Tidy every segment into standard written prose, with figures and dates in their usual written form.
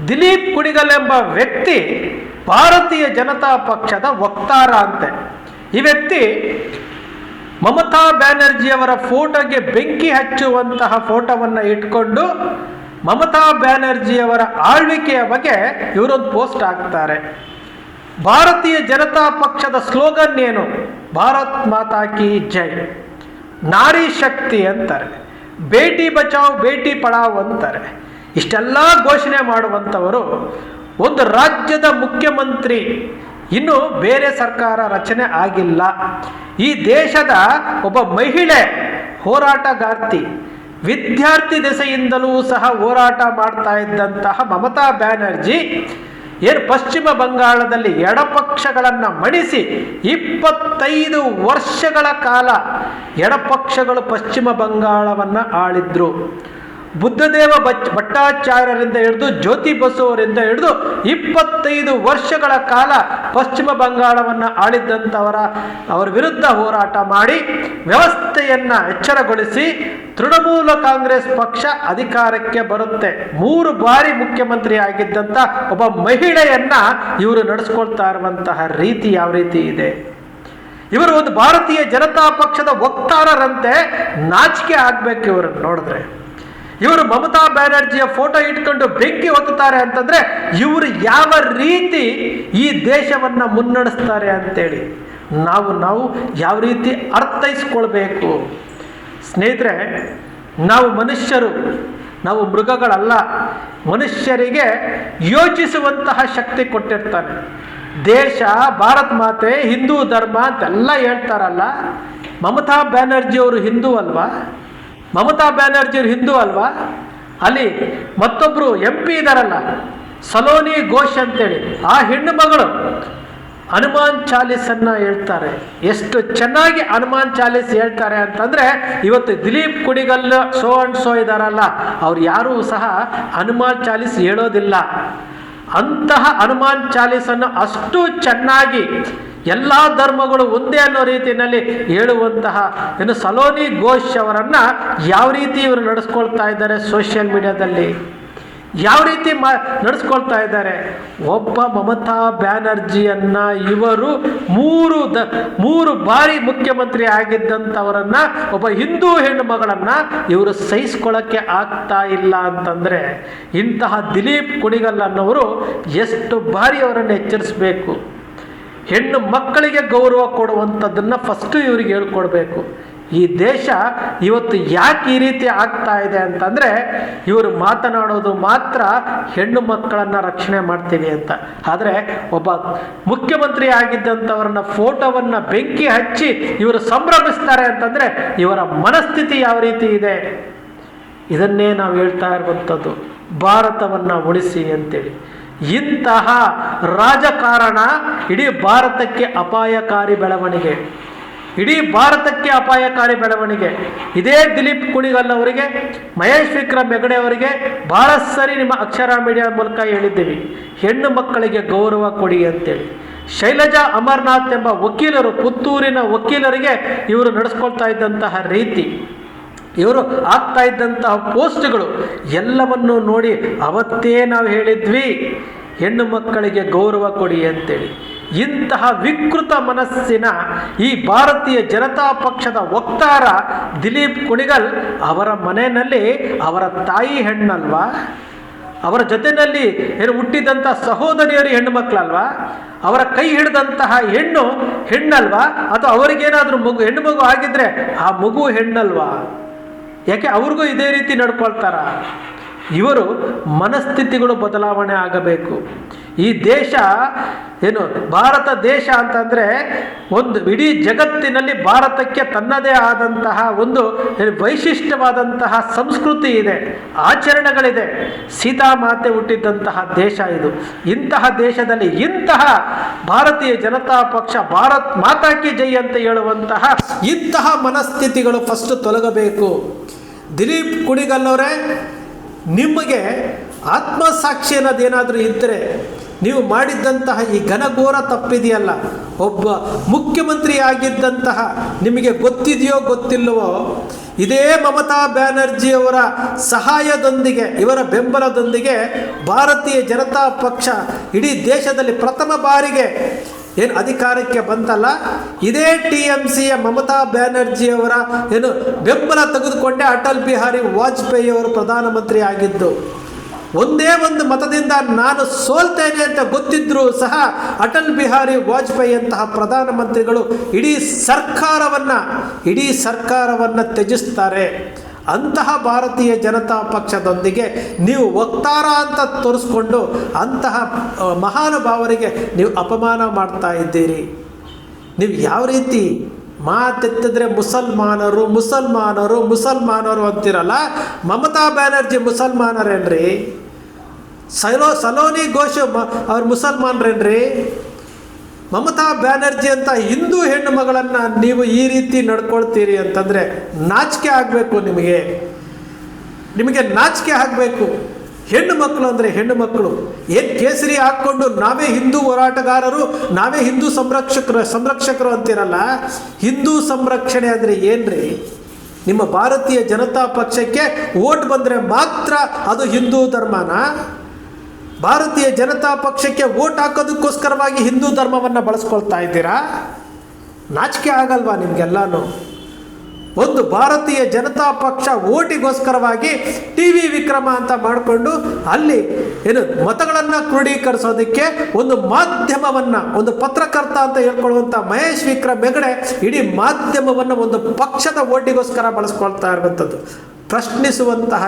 ದಿಲೀಪ್ ಕುಣಿಗಲ್ ಎಂಬ ವ್ಯಕ್ತಿ ಭಾರತೀಯ ಜನತಾ ಪಕ್ಷದ ವಕ್ತಾರ ಅಂತೆ. ಈ ವ್ಯಕ್ತಿ ಮಮತಾ ಬ್ಯಾನರ್ಜಿಯವರ ಫೋಟೋಗೆ ಬೆಂಕಿ ಹಚ್ಚುವಂತಹ ಫೋಟೋವನ್ನು ಇಟ್ಕೊಂಡು ಮಮತಾ ಬ್ಯಾನರ್ಜಿಯವರ ಆಳ್ವಿಕೆಯ ಬಗ್ಗೆ ಇವರೊಂದು ಪೋಸ್ಟ್ ಹಾಕ್ತಾರೆ. ಭಾರತೀಯ ಜನತಾ ಪಕ್ಷದ ಸ್ಲೋಗನ್ ಏನು? ಭಾರತ್ ಮಾತಾ ಕಿ ಜೈ, ನಾರಿ ಶಕ್ತಿ ಅಂತಾರೆ, ಬೇಟಿ ಬಚಾವ್ ಬೇಟಿ ಪಡಾವ್ ಅಂತಾರೆ. ಇಷ್ಟೆಲ್ಲ ಘೋಷಣೆ ಮಾಡುವಂಥವರು ಒಂದು ರಾಜ್ಯದ ಮುಖ್ಯಮಂತ್ರಿ, ಇನ್ನು ಬೇರೆ ಸರ್ಕಾರ ರಚನೆ ಆಗಿಲ್ಲ. ಈ ದೇಶದ ಒಬ್ಬ ಮಹಿಳೆ ಹೋರಾಟಗಾರ್ತಿ, ವಿದ್ಯಾರ್ಥಿ ದೆಸೆಯಿಂದಲೂ ಸಹ ಹೋರಾಟ ಮಾಡ್ತಾ ಇದ್ದಂತಹ ಮಮತಾ ಬ್ಯಾನರ್ಜಿ ಏನು ಪಶ್ಚಿಮ ಬಂಗಾಳದಲ್ಲಿ ಎಡಪಕ್ಷಗಳನ್ನು ಮಣಿಸಿ 25 ವರ್ಷಗಳ ಕಾಲ ಎಡಪಕ್ಷಗಳು ಪಶ್ಚಿಮ ಬಂಗಾಳವನ್ನು ಆಳಿದ್ರು. ಬುದ್ಧದೇವ ಭಟ್ಟಾಚಾರ್ಯರಿಂದ ಹಿಡಿದು ಜ್ಯೋತಿ ಬಸು ಅವರಿಂದ ಹಿಡಿದು 25 ವರ್ಷಗಳ ಕಾಲ ಪಶ್ಚಿಮ ಬಂಗಾಳವನ್ನು ಅವರ ವಿರುದ್ಧ ಹೋರಾಟ ಮಾಡಿ ವ್ಯವಸ್ಥೆಯನ್ನು ಎಚ್ಚರಗೊಳಿಸಿ ತೃಣಮೂಲ ಕಾಂಗ್ರೆಸ್ ಪಕ್ಷ ಅಧಿಕಾರಕ್ಕೆ ಬರುತ್ತೆ. 3 ಬಾರಿ ಮುಖ್ಯಮಂತ್ರಿ ಆಗಿದ್ದಂಥ ಒಬ್ಬ ಮಹಿಳೆಯನ್ನ ಇವರು ನಡೆಸ್ಕೊಳ್ತಾ ಇರುವಂತಹ ರೀತಿ ಯಾವ ರೀತಿ ಇದೆ? ಇವರು ಒಂದು ಭಾರತೀಯ ಜನತಾ ಪಕ್ಷದ ವಕ್ತಾರರಂತೆ. ನಾಚಿಕೆ ಆಗ್ಬೇಕು ಇವ್ರನ್ನ ನೋಡಿದ್ರೆ. ಇವರು ಮಮತಾ ಬ್ಯಾನರ್ಜಿಯ ಫೋಟೋ ಇಟ್ಕೊಂಡು ಬೆಂಕಿ ಹೊತ್ತುತ್ತಾರೆ ಅಂತಂದ್ರೆ ಇವರು ಯಾವ ರೀತಿ ಈ ದೇಶವನ್ನು ಮುನ್ನಡೆಸ್ತಾರೆ ಅಂತೇಳಿ ನಾವು ಯಾವ ರೀತಿ ಅರ್ಥೈಸ್ಕೊಳ್ಬೇಕು. ಸ್ನೇಹಿತರೆ, ನಾವು ಮನುಷ್ಯರು, ನಾವು ಮೃಗಗಳಲ್ಲ. ಮನುಷ್ಯರಿಗೆ ಯೋಚಿಸುವಂತಹ ಶಕ್ತಿ ಕೊಟ್ಟಿರ್ತಾನೆ. ದೇಶ, ಭಾರತ್ ಮಾತೆ, ಹಿಂದೂ ಧರ್ಮ ಅಂತೆಲ್ಲ ಹೇಳ್ತಾರಲ್ಲ. ಮಮತಾ ಬ್ಯಾನರ್ಜಿ ಅವರು ಹಿಂದೂ ಅಲ್ವಾ? ಮಮತಾ ಬ್ಯಾನರ್ಜಿ ಅವರು ಹಿಂದೂ ಅಲ್ವಾ? ಅಲ್ಲಿ ಮತ್ತೊಬ್ಬರು MP ಇದಾರಲ್ಲ, ಸಲೋನಿ ಘೋಷ್ ಅಂತೇಳಿ, ಆ ಹೆಣ್ಣು ಮಗಳು ಹನುಮಾನ್ ಚಾಲೀಸನ್ನ ಹೇಳ್ತಾರೆ. ಎಷ್ಟು ಚೆನ್ನಾಗಿ ಹನುಮಾನ್ ಚಾಲೀಸ್ ಹೇಳ್ತಾರೆ ಅಂತಂದ್ರೆ, ಇವತ್ತು Dilip Kunigal so and so ಇದಾರಲ್ಲ, ಅವ್ರು ಯಾರೂ ಸಹ ಹನುಮಾನ್ ಚಾಲೀಸ್ ಹೇಳೋದಿಲ್ಲ. ಅಂತಹ ಹನುಮಾನ್ ಚಾಲೀಸನ್ನು ಅಷ್ಟು ಚೆನ್ನಾಗಿ ಎಲ್ಲ ಧರ್ಮಗಳು ಒಂದೇ ಅನ್ನೋ ರೀತಿಯಲ್ಲಿ ಹೇಳುವಂತಹ ಏನು ಸಲೋನಿ ಘೋಷ್ ಅವರನ್ನು ಯಾವ ರೀತಿ ಇವರು ನಡೆಸ್ಕೊಳ್ತಾ ಇದ್ದಾರೆ, ಸೋಷಿಯಲ್ ಮೀಡಿಯಾದಲ್ಲಿ ಯಾವ ರೀತಿ ನಡೆಸ್ಕೊಳ್ತಾ ಇದ್ದಾರೆ. ಒಬ್ಬ ಮಮತಾ ಬ್ಯಾನರ್ಜಿಯನ್ನ ಇವರು 3 ಬಾರಿ ಮುಖ್ಯಮಂತ್ರಿ ಆಗಿದ್ದಂಥವರನ್ನ, ಒಬ್ಬ ಹಿಂದೂ ಹೆಣ್ಣು ಮಗಳನ್ನ ಇವರು ಸಹಿಸ್ಕೊಳ್ಳೋಕ್ಕೆ ಆಗ್ತಾ ಇಲ್ಲ ಅಂತಂದ್ರೆ ಇಂತಹ ದಿಲೀಪ್ ಕುಣಿಗಲ್ ಅನ್ನೋರು ಎಷ್ಟು ಬಾರಿ ಅವರನ್ನು ಎಚ್ಚರಿಸಬೇಕು. ಹೆಣ್ಣು ಮಕ್ಕಳಿಗೆ ಗೌರವ ಕೊಡುವಂಥದ್ದನ್ನು ಫಸ್ಟು ಇವರಿಗೆ ಹೇಳ್ಕೊಡ್ಬೇಕು. ಈ ದೇಶ ಇವತ್ತು ಯಾಕೆ ಈ ರೀತಿ ಆಗ್ತಾ ಇದೆ ಅಂತಂದರೆ, ಇವರು ಮಾತನಾಡೋದು ಮಾತ್ರ ಹೆಣ್ಣು ಮಕ್ಕಳನ್ನು ರಕ್ಷಣೆ ಮಾಡ್ತೀವಿ ಅಂತ. ಆದರೆ ಒಬ್ಬ ಮುಖ್ಯಮಂತ್ರಿ ಆಗಿದ್ದಂಥವ್ರನ್ನ ಫೋಟೋವನ್ನು ಬೆಂಕಿ ಹಚ್ಚಿ ಇವರು ಸಂಭ್ರಮಿಸ್ತಾರೆ ಅಂತಂದರೆ ಇವರ ಮನಸ್ಥಿತಿ ಯಾವ ರೀತಿ ಇದೆ? ಇದನ್ನೇ ನಾವು ಹೇಳ್ತಾ ಇರುವಂಥದ್ದು, ಭಾರತವನ್ನು ಉಳಿಸಿ ಅಂತೇಳಿ. ಇಂತಹ ರಾಜಕಾರಣ ಇಡೀ ಭಾರತಕ್ಕೆ ಅಪಾಯಕಾರಿ ಬೆಳವಣಿಗೆ. ಇಡೀ ಭಾರತಕ್ಕೆ ಅಪಾಯಕಾರಿ ಬೆಳವಣಿಗೆ. ಇದೇ ದಿಲೀಪ್ ಕುಣಿಗಲ್ ಅವರಿಗೆ, ಮಹೇಶ್ ವಿಕ್ರಮ್ ಹೆಗಡೆ ಅವರಿಗೆ ಬಹಳ ಸರಿ ನಿಮ್ಮ ಅಕ್ಷರ ಮೀಡಿಯಾ ಮೂಲಕ ಹೇಳಿದ್ದೀವಿ, ಹೆಣ್ಣು ಮಕ್ಕಳಿಗೆ ಗೌರವ ಕೊಡಿ ಅಂತೇಳಿ. ಶೈಲಜಾ ಅಮರ್ನಾಥ್ ಎಂಬ ವಕೀಲರು, ಪುತ್ತೂರಿನ ವಕೀಲರಿಗೆ ಇವರು ನಡೆಸ್ಕೊಳ್ತಾ ಇದ್ದಂತಹ ರೀತಿ, ಇವರು ಆಗ್ತಾ ಇದ್ದಂತಹ ಪೋಸ್ಟ್ಗಳು ಎಲ್ಲವನ್ನೂ ನೋಡಿ ಅವತ್ತೇ ನಾವು ಹೇಳಿದ್ವಿ, ಹೆಣ್ಣು ಮಕ್ಕಳಿಗೆ ಗೌರವ ಕೊಡಿ ಅಂತೇಳಿ. ಇಂತಹ ವಿಕೃತ ಮನಸ್ಸಿನ ಈ ಭಾರತೀಯ ಜನತಾ ಪಕ್ಷದ ವಕ್ತಾರ ದಿಲೀಪ್ ಕುಣಿಗಲ್ ಅವರ ಮನೆಯಲ್ಲಿ ಅವರ ತಾಯಿ ಹೆಣ್ಣಲ್ವಾ? ಅವರ ಜೊತೆಯಲ್ಲಿ ಏನು ಹುಟ್ಟಿದಂಥ ಸಹೋದರಿಯರು ಹೆಣ್ಣು ಮಕ್ಕಳಲ್ವಾ? ಅವರ ಕೈ ಹಿಡಿದಂತಹ ಹೆಣ್ಣಲ್ವಾ? ಅಥವಾ ಅವರಿಗೇನಾದರೂ ಹೆಣ್ಣು ಮಗು ಆಗಿದ್ರೆ ಆ ಮಗು ಹೆಣ್ಣಲ್ವಾ? ಯಾಕೆ ಅವ್ರಿಗೂ ಇದೇ ರೀತಿ ನಡ್ಕೊಳ್ತಾರ? ಇವರು ಮನಸ್ಥಿತಿಗಳು ಬದಲಾವಣೆ ಆಗಬೇಕು. ಈ ದೇಶ ಏನು ಭಾರತ ದೇಶ ಅಂತಂದರೆ ಒಂದು ಇಡೀ ಜಗತ್ತಿನಲ್ಲಿ ಭಾರತಕ್ಕೆ ತನ್ನದೇ ಆದಂತಹ ಒಂದು ವೈಶಿಷ್ಟ್ಯವಾದಂತಹ ಸಂಸ್ಕೃತಿ ಇದೆ, ಆಚರಣೆಗಳಿದೆ. ಸೀತಾಮಾತೆ ಹುಟ್ಟಿದ್ದಂತಹ ದೇಶ ಇದು. ಇಂತಹ ದೇಶದಲ್ಲಿ ಇಂತಹ ಭಾರತೀಯ ಜನತಾ ಪಕ್ಷ ಭಾರತ್ ಮಾತಾ ಕಿ ಜೈ ಅಂತ ಹೇಳುವಂತಹ ಇಂತಹ ಮನಸ್ಥಿತಿಗಳು ಫಸ್ಟ್ ತೊಲಗಬೇಕು. ದಿಲೀಪ್ ಕುಣಿಗಲ್ ಅವರೇ, ನಿಮಗೆ ಆತ್ಮಸಾಕ್ಷಿ ಅನ್ನೋದೇನಾದರೂ ಇದ್ದರೆ, ನೀವು ಮಾಡಿದ್ದಂತಹ ಈ ಘನಘೋರ ತಪ್ಪಿದೆಯಲ್ಲ, ಒಬ್ಬ ಮುಖ್ಯಮಂತ್ರಿ ಆಗಿದ್ದಂತಹ ನಿಮಗೆ ಗೊತ್ತಿದೆಯೋ ಗೊತ್ತಿಲ್ಲವೋ, ಇದೇ ಮಮತಾ ಬ್ಯಾನರ್ಜಿಯವರ ಸಹಾಯದೊಂದಿಗೆ, ಇವರ ಬೆಂಬಲದೊಂದಿಗೆ ಭಾರತೀಯ ಜನತಾ ಪಕ್ಷ ಇಡೀ ದೇಶದಲ್ಲಿ ಪ್ರಥಮ ಬಾರಿಗೆ ಏನು ಅಧಿಕಾರಕ್ಕೆ ಬಂತಲ್ಲ, ಇದೇ TMCಯ ಮಮತಾ ಬ್ಯಾನರ್ಜಿಯವರ ಏನು ಬೆಂಬಲ ತೆಗೆದುಕೊಂಡೇ ಅಟಲ್ ಬಿಹಾರಿ ವಾಜಪೇಯಿ ಅವರು ಪ್ರಧಾನಮಂತ್ರಿ ಆಗಿದ್ದು. ಒಂದೇ ಒಂದು ಮತದಿಂದ ನಾನು ಸೋಲ್ತೇನೆ ಅಂತ ಗೊತ್ತಿದ್ರೂ ಸಹ ಅಟಲ್ ಬಿಹಾರಿ ವಾಜಪೇಯಿ ಅಂತಹ ಪ್ರಧಾನಮಂತ್ರಿಗಳು ಇಡೀ ಸರ್ಕಾರವನ್ನು ತ್ಯಜಿಸ್ತಾರೆ. ಅಂತಹ ಭಾರತೀಯ ಜನತಾ ಪಕ್ಷದೊಂದಿಗೆ ನೀವು ವಕ್ತಾರ ಅಂತ ತೋರಿಸ್ಕೊಂಡು ಅಂತಹ ಮಹಾನುಭಾವರಿಗೆ ನೀವು ಅಪಮಾನ ಮಾಡ್ತಾ ಇದ್ದೀರಿ. ನೀವು ಯಾವ ರೀತಿ ಮಾತೆತ್ತಿದ್ರೆ ಮುಸಲ್ಮಾನರು ಅಂತಿರಲ್ಲ, ಮಮತಾ ಬ್ಯಾನರ್ಜಿ ಮುಸಲ್ಮಾನರೇನ್ರಿ? ಸಲೋನಿ ಘೋಷ್ ಅವ್ರು ಮುಸಲ್ಮಾನರೇನ್ರಿ? ಮಮತಾ ಬ್ಯಾನರ್ಜಿ ಅಂತ ಹಿಂದೂ ಹೆಣ್ಣು ಮಗಳನ್ನು ನೀವು ಈ ರೀತಿ ನಡ್ಕೊಳ್ತೀರಿ ಅಂತಂದರೆ ನಾಚಿಕೆ ಆಗಬೇಕು. ನಿಮಗೆ ನಾಚಿಕೆ ಆಗಬೇಕು. ಹೆಣ್ಣು ಮಕ್ಕಳು ಅಂದರೆ ಹೆಣ್ಣು ಮಕ್ಕಳು ಏನು ಕೇಸರಿ ಹಾಕ್ಕೊಂಡು ನಾವೇ ಹಿಂದೂ ಹೋರಾಟಗಾರರು, ನಾವೇ ಹಿಂದೂ ಸಂರಕ್ಷಕರು ಅಂತಿರಲ್ಲ. ಹಿಂದೂ ಸಂರಕ್ಷಣೆ ಅಂದರೆ ಏನ್ರಿ? ನಿಮ್ಮ ಭಾರತೀಯ ಜನತಾ ಪಕ್ಷಕ್ಕೆ ವೋಟ್ ಬಂದರೆ ಮಾತ್ರ ಅದು ಹಿಂದೂ ಧರ್ಮನ? ಭಾರತೀಯ ಜನತಾ ಪಕ್ಷಕ್ಕೆ ವೋಟ್ ಹಾಕೋದಕ್ಕೋಸ್ಕರವಾಗಿ ಹಿಂದೂ ಧರ್ಮವನ್ನು ಬಳಸ್ಕೊಳ್ತಾ ಇದ್ದೀರಾ? ನಾಚಿಕೆ ಆಗಲ್ವಾ ನಿಮಗೆಲ್ಲನೂ? ಒಂದು ಭಾರತೀಯ ಜನತಾ ಪಕ್ಷ ಓಟಿಗೋಸ್ಕರವಾಗಿ TV ವಿಕ್ರಮ ಅಂತ ಮಾಡಿಕೊಂಡು ಅಲ್ಲಿ ಏನು ಮತಗಳನ್ನು ಕ್ರೋಢೀಕರಿಸೋದಕ್ಕೆ ಒಂದು ಮಾಧ್ಯಮವನ್ನು, ಒಂದು ಪತ್ರಕರ್ತ ಅಂತ ಹೇಳ್ಕೊಳ್ಳುವಂಥ ಮಹೇಶ್ ವಿಕ್ರಮ್ ಹೆಗಡೆ ಇಡೀ ಮಾಧ್ಯಮವನ್ನು ಒಂದು ಪಕ್ಷದ ಓಟಿಗೋಸ್ಕರ ಬಳಸ್ಕೊಳ್ತಾ ಇರುವಂಥದ್ದು. ಪ್ರಶ್ನಿಸುವಂತಹ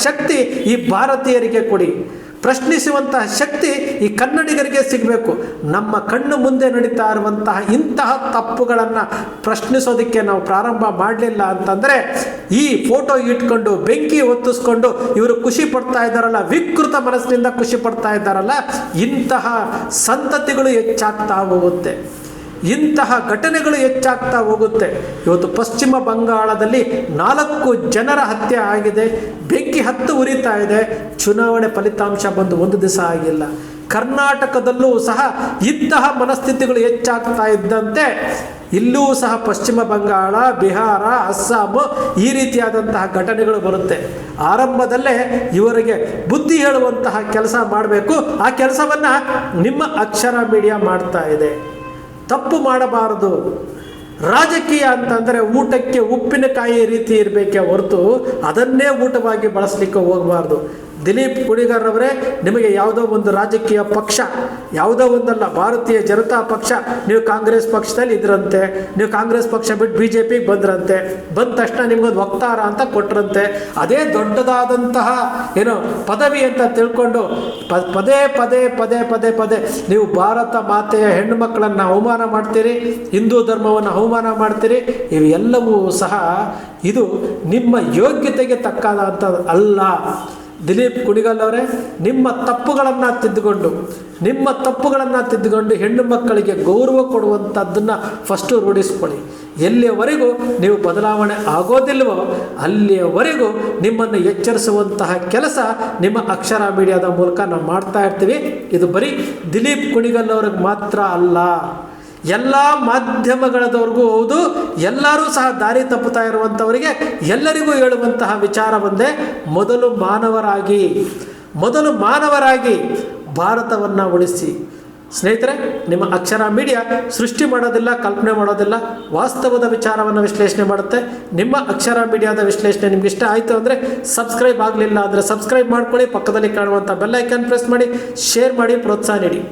ಶಕ್ತಿ ಈ ಭಾರತೀಯರಿಗೆ ಕೊಡಿ. ಪ್ರಶ್ನಿಸುವಂತಹ ಶಕ್ತಿ ಈ ಕನ್ನಡಿಗರಿಗೆ ಸಿಗಬೇಕು. ನಮ್ಮ ಕಣ್ಣು ಮುಂದೆ ನಡೀತಾ ಇರುವಂತಹ ಇಂತಹ ತಪ್ಪುಗಳನ್ನು ಪ್ರಶ್ನಿಸೋದಕ್ಕೆ ನಾವು ಪ್ರಾರಂಭ ಮಾಡಲಿಲ್ಲ ಅಂತಂದರೆ, ಈ ಫೋಟೋ ಇಟ್ಕೊಂಡು ಬೆಂಕಿ ಹೊತ್ತಿಸ್ಕೊಂಡು ಇವರು ಖುಷಿ ಪಡ್ತಾ ಇದ್ದಾರಲ್ಲ, ವಿಕೃತ ಮನಸ್ಸಿನಿಂದ ಖುಷಿ ಪಡ್ತಾ ಇದ್ದಾರಲ್ಲ, ಇಂತಹ ಸಂತತಿಗಳು ಹೆಚ್ಚಾಗ್ತಾ ಹೋಗುತ್ತೆ. ಇಂತಹ ಘಟನೆಗಳು ಹೆಚ್ಚಾಗ್ತಾ ಹೋಗುತ್ತೆ. ಇವತ್ತು ಪಶ್ಚಿಮ ಬಂಗಾಳದಲ್ಲಿ 4 ಜನರ ಹತ್ಯೆ ಆಗಿದೆ, ಬೆಂಕಿ ಉರಿತಾ ಇದೆ, ಚುನಾವಣೆ ಫಲಿತಾಂಶ ಬಂದು 1 ದಿವಸ ಆಗಿಲ್ಲ. ಕರ್ನಾಟಕದಲ್ಲೂ ಸಹ ಇಂತಹ ಮನಸ್ಥಿತಿಗಳು ಹೆಚ್ಚಾಗ್ತಾ ಇದ್ದಂತೆ ಇಲ್ಲೂ ಸಹ ಪಶ್ಚಿಮ ಬಂಗಾಳ, ಬಿಹಾರ, ಅಸ್ಸಾಂ ಈ ರೀತಿಯಾದಂತಹ ಘಟನೆಗಳು ಬರುತ್ತೆ. ಆರಂಭದಲ್ಲೇ ಇವರಿಗೆ ಬುದ್ಧಿ ಹೇಳುವಂತಹ ಕೆಲಸ ಮಾಡಬೇಕು. ಆ ಕೆಲಸವನ್ನು ನಿಮ್ಮ ಅಕ್ಷರ ಮೀಡಿಯಾ ಮಾಡ್ತಾ ಇದೆ. ತಪ್ಪು ಮಾಡಬಾರದು. ರಾಜಕೀಯ ಅಂತಂದರೆ ಊಟಕ್ಕೆ ಉಪ್ಪಿನಕಾಯಿ ರೀತಿ ಇರಬೇಕೇ ಹೊರತು ಅದನ್ನೇ ಊಟವಾಗಿ ಬಳಸಲಿಕ್ಕೆ ಹೋಗಬಾರ್ದು. ದಿಲೀಪ್ ಕುಣಿಗರ್ ಅವರೇ, ನಿಮಗೆ ಯಾವುದೋ ಒಂದು ರಾಜಕೀಯ ಪಕ್ಷ, ಯಾವುದೋ ಒಂದಲ್ಲ, ಭಾರತೀಯ ಜನತಾ ಪಕ್ಷ, ನೀವು ಕಾಂಗ್ರೆಸ್ ಪಕ್ಷದಲ್ಲಿ ಇದ್ರಂತೆ, ನೀವು ಕಾಂಗ್ರೆಸ್ ಪಕ್ಷ ಬಿಟ್ಟು BJPಗೆ ಬಂದ್ರಂತೆ, ಬಂದ ತಕ್ಷಣ ನಿಮಗೊಂದು ವಕ್ತಾರ ಅಂತ ಕೊಟ್ರಂತೆ, ಅದೇ ದೊಡ್ಡದಾದಂತಹ ಏನೋ ಪದವಿ ಅಂತ ತಿಳ್ಕೊಂಡು ಪದೇ ನೀವು ಭಾರತ ಮಾತೆಯ ಹೆಣ್ಣು ಮಕ್ಕಳನ್ನು ಅವಮಾನ ಮಾಡ್ತೀರಿ, ಹಿಂದೂ ಧರ್ಮವನ್ನು ಅವಮಾನ ಮಾಡ್ತೀರಿ. ಇವೆಲ್ಲವೂ ಸಹ ಇದು ನಿಮ್ಮ ಯೋಗ್ಯತೆಗೆ ತಕ್ಕಾದಂಥದ್ದು ಅಲ್ಲ. ದಿಲೀಪ್ ಕುಣಿಗಲ್ ಅವರೇ, ನಿಮ್ಮ ತಪ್ಪುಗಳನ್ನು ತಿದ್ದುಕೊಂಡು ಹೆಣ್ಣು ಮಕ್ಕಳಿಗೆ ಗೌರವ ಕೊಡುವಂಥದ್ದನ್ನು ಫಸ್ಟು ರೂಢಿಸ್ಕೊಳ್ಳಿ. ಎಲ್ಲಿಯವರೆಗೂ ನೀವು ಬದಲಾವಣೆ ಆಗೋದಿಲ್ವೋ ಅಲ್ಲಿಯವರೆಗೂ ನಿಮ್ಮನ್ನು ಎಚ್ಚರಿಸುವಂತಹ ಕೆಲಸ ನಿಮ್ಮ ಅಕ್ಷರ ಮೀಡಿಯಾದ ಮೂಲಕ ನಾವು ಮಾಡ್ತಾ ಇರ್ತೀವಿ. ಇದು ಬರೀ ದಿಲೀಪ್ ಕುಣಿಗಲ್ ಅವ್ರಿಗೆ ಮಾತ್ರ ಅಲ್ಲ, ಎಲ್ಲ ಮಾಧ್ಯಮಗಳದವ್ರಿಗೂ ಹೌದು. ಎಲ್ಲರೂ ಸಹ ದಾರಿ ತಪ್ಪುತ್ತಾ ಇರುವಂಥವರಿಗೆ ಎಲ್ಲರಿಗೂ ಹೇಳುವಂತಹ ವಿಚಾರ ಒಂದೇ, ಮೊದಲು ಮಾನವರಾಗಿ ಭಾರತವನ್ನು ಉಳಿಸಿ. ಸ್ನೇಹಿತರೆ, ನಿಮ್ಮ ಅಕ್ಷರ ಮೀಡಿಯಾ ಸೃಷ್ಟಿ ಮಾಡೋದಿಲ್ಲ, ಕಲ್ಪನೆ ಮಾಡೋದಿಲ್ಲ, ವಾಸ್ತವದ ವಿಚಾರವನ್ನು ವಿಶ್ಲೇಷಣೆ ಮಾಡುತ್ತೆ. ನಿಮ್ಮ ಅಕ್ಷರ ಮೀಡಿಯಾದ ವಿಶ್ಲೇಷಣೆ ನಿಮ್ಗೆ ಇಷ್ಟ ಆಯಿತು ಅಂದರೆ ಸಬ್ಸ್ಕ್ರೈಬ್ ಆಗಲಿಲ್ಲ ಅಂದರೆ ಸಬ್ಸ್ಕ್ರೈಬ್ ಮಾಡ್ಕೊಳ್ಳಿ, ಪಕ್ಕದಲ್ಲಿ ಕಾಣುವಂಥ ಬೆಲ್ ಐಕಾನ್ ಪ್ರೆಸ್ ಮಾಡಿ, ಶೇರ್ ಮಾಡಿ, ಪ್ರೋತ್ಸಾಹ ನೀಡಿ.